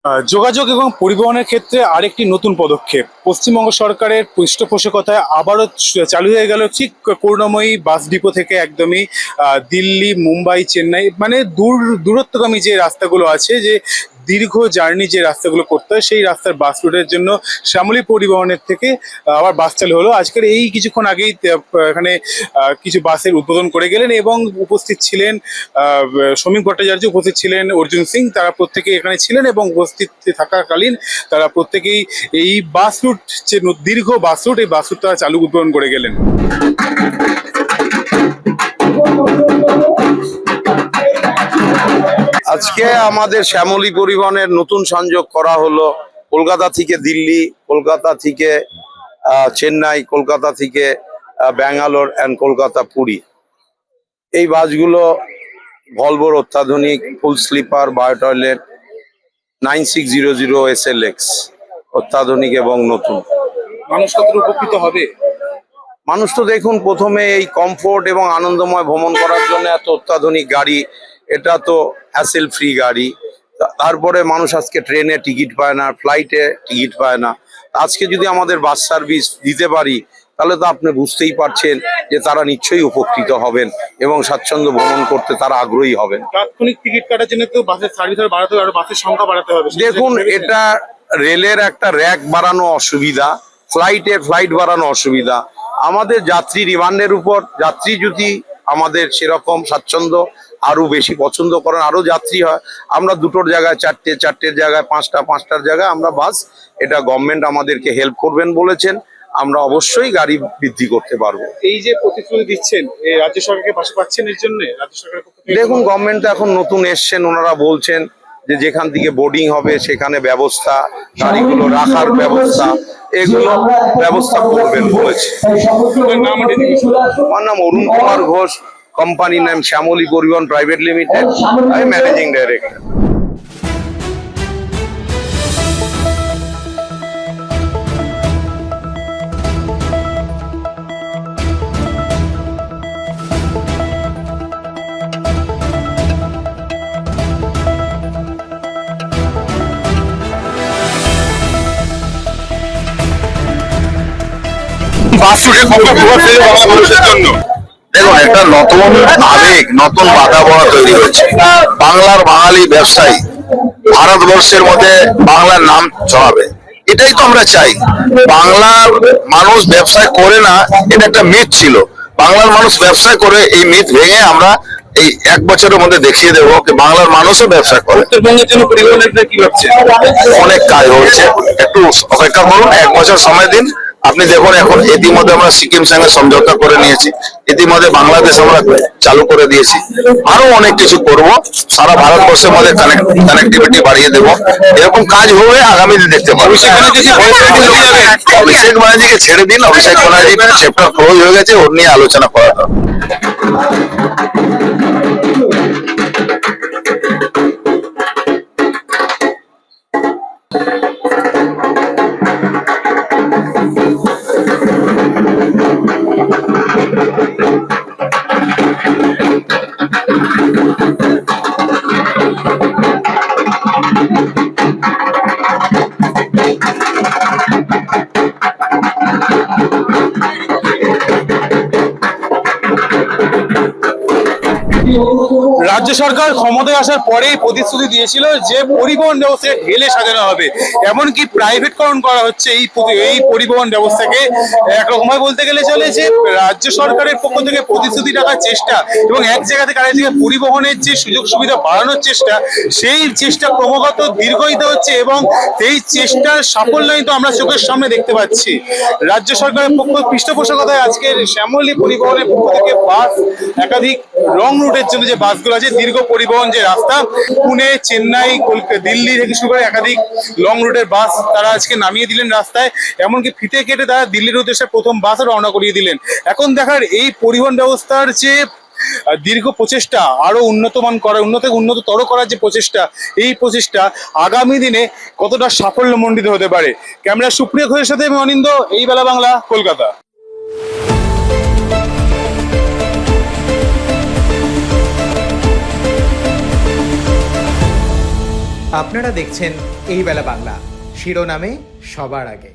যোগাযোগ এবং পরিবহনের ক্ষেত্রে আরেকটি নতুন পদক্ষেপ পশ্চিমবঙ্গ সরকারের পৃষ্ঠপোষকতায় আবারও চালু হয়ে গেল ঠিক করুণাময়ী বাস ডিপো থেকে একদমই দিল্লি, মুম্বাই, চেন্নাই, মানে দূরত্বগামী যে রাস্তাগুলো আছে, যে দীর্ঘ জার্নি যে রাস্তাগুলো করতে হয়, সেই রাস্তার বাস রুটের জন্য শ্যামলী পরিবহনের থেকে আবার বাস চালু হলো। আজকের এই কিছুক্ষণ আগেই এখানে কিছু বাসের উদ্বোধন করে গেলেন এবং উপস্থিত ছিলেন শ্রমিক ভট্টাচার্য, উপস্থিত ছিলেন অর্জুন সিং। তারা প্রত্যেকেই এখানে ছিলেন এবং উপস্থিত থাকাকালীন তারা প্রত্যেকেই এই বাস রুট, যে দীর্ঘ বাস রুট, এই বাস রুট তারা চালু উদ্বোধন করে গেলেন। আজকে আমাদের শ্যামলী পরিবহনের নতুন সংযোগ করা হলো কলকাতা থেকে দিল্লি, কলকাতা থেকে চেন্নাই, কলকাতা থেকে ব্যাঙ্গালোর অ্যান্ড কলকাতা পুরী। এই বাসগুলো ভলভোর অত্যাধুনিক ফুল স্লিপার বায়ো টয়লেট 9600 SLX, অত্যাধুনিক এবং নতুন। মানুষ কত উপকৃত হবে? মানুষ তো দেখুন, প্রথমে এই কমফোর্ট এবং আনন্দময় ভ্রমণ করার জন্য এত অত্যাধুনিক গাড়ি, এটা তো হ্যাসেল ফ্রি গাড়ি। তারপরে মানুষ আজকে ট্রেনে টিকিট পায় না, ফ্লাইটে টিকিট পায় না। আজকে যদি আমাদের বাস সার্ভিস দিতে পারি, তাহলে তো আপনি বুঝতেই পারছেন যে তারা নিশ্চয়ই উপকৃত হবেন এবং স্বাচ্ছন্দ্য ভ্রমণ করতে তারা আগ্রহী হবেন। তাৎক্ষণিক টিকিট কাটার জন্য তো বাসের সার্ভিস বাড়াতে হবে, আর বাসের সংখ্যা বাড়াতে হবে। দেখুন, এটা রেলের একটা র্যাক বাড়ানো অসুবিধা, ফ্লাইট বাড়ানো অসুবিধা। আমাদের যাত্রী রিমান্ডের উপর, যাত্রী যদি আমাদের সেরকম স্বাচ্ছন্দ্য আরো বেশি পছন্দ করেন, আরো যাত্রী হয়, আমরা দুটোর জায়গায় চারটে, চারটের জায়গায় পাঁচটা, পাঁচটার জায়গায় আমরা বাস, এটা গভর্নমেন্ট আমাদেরকে হেল্প করবেন বলেছেন, আমরা অবশ্যই গাড়ি বৃদ্ধি করতে পারবো। এই যে প্রতিশ্রুতি দিচ্ছেন, এই রাজ্য সরকারকে পাশে পাচ্ছেন, এর জন্য রাজ্য সরকারের পক্ষ থেকে দেখুন, গভর্নমেন্ট এখন নতুন এসছেন, ওনারা বলছেন যে যেখান থেকে বোর্ডিং হবে সেখানে ব্যবস্থা, গাড়িগুলো রাখার ব্যবস্থা, এগুলো ব্যবস্থা করবেন বলেছে। আমার নাম অরুণ কুমার ঘোষ, কোম্পানির নাম শ্যামলী পরিবহন প্রাইভেট লিমিটেড, আমি ম্যানেজিং ডাইরেক্টর। দেখুন, একটা নতুন আবেগ, নতুন বাতাবরণ তৈরি হয়েছে। বাংলার বাঙালি ব্যবসায়ী ভারতবর্ষের মধ্যে বাংলার নাম ছড়াবে, এটাই তো আমরা চাই। বাংলার মানুষ ব্যবসায় করে না, এটা একটা মিথ ছিল। বাংলার মানুষ ব্যবসায় করে, এই মিথ ভেঙে আমরা এই 1 বছরের মধ্যে দেখিয়ে দেবো যে বাংলার মানুষও ব্যবসা করে। উত্তরবঙ্গের জন্য পরিবহনের কি ভাবছে? অনেক কাজ হচ্ছে, একটু অপেক্ষা করুন, 1 বছর সময় দিন। আপনি দেখুন, এখন ইতিমধ্যে আমরা সিকিম সঙ্গে সমঝোতা করে নিয়েছি, ইতিমধ্যে বাংলাদেশ আমরা চালু করে দিয়েছি, আরো অনেক কিছু করব। সারা ভারতবর্ষের মধ্যে কানেক্টিভিটি বাড়িয়ে দেবো। এরকম কাজ হবে, আগামী দিন দেখতে পাবো। অভিষেক ব্যানার্জিকে ছেড়ে দিন, অভিষেক ব্যানার্জি চ্যাপ্টার ক্লোজ হয়ে গেছে, ওর নিয়ে আলোচনা করা হবে। রাজ্য সরকার ক্ষমতায় আসার পরেই প্রতিশ্রুতি দিয়েছিল যে পরিবহন ব্যবস্থাকে ঢেলে সাজানো হবে, এমনকি প্রাইভেটকরণ করা হচ্ছে এই পরিবহন ব্যবস্থাকে। একরকম ভাবে বলতে গেলে চলে যে রাজ্য সরকারের পক্ষ থেকে প্রতিশ্রুতি রাখার চেষ্টা এবং এক জায়গা থেকে আরেক জায়গায় পরিবহনের যে সুযোগ সুবিধা বাড়ানোর চেষ্টা, সেই চেষ্টা ক্রমাগত দীর্ঘায়িত হচ্ছে এবং সেই চেষ্টার সাফল্য কিন্তু আমরা চোখের সামনে দেখতে পাচ্ছি। রাজ্য সরকারের পৃষ্ঠপোষকতায় আজকের শ্যামলী পরিবহনের পক্ষ থেকে বাস, একাধিক লং রুটের জন্য যে বাসগুলো আছে, দীর্ঘ পরিবহন যে রাস্তা, পুনে, চেন্নাই, দিল্লি থেকে শুরু করে একাধিক লং রুটের বাস তারা আজকে নামিয়ে দিলেন রাস্তায়। এমনকি ফিতে কেটে তারা দিল্লির উদ্দেশ্যে প্রথম বাসও রওনা করিয়ে দিলেন। এখন দেখার এই পরিবহন ব্যবস্থার যে দীর্ঘ প্রচেষ্টা, আরো উন্নততর করার যে প্রচেষ্টা, এই প্রচেষ্টা আগামী দিনে কতটা সাফল্যমণ্ডিত হতে পারে। ক্যামেরা সুপ্রিয় ঘোষের সাথে আমি অনিন্দ, এই বেলা বাংলা, কলকাতা। আপনারা দেখছেন এই বেলা বাংলা, শিরোনামে সবার আগে।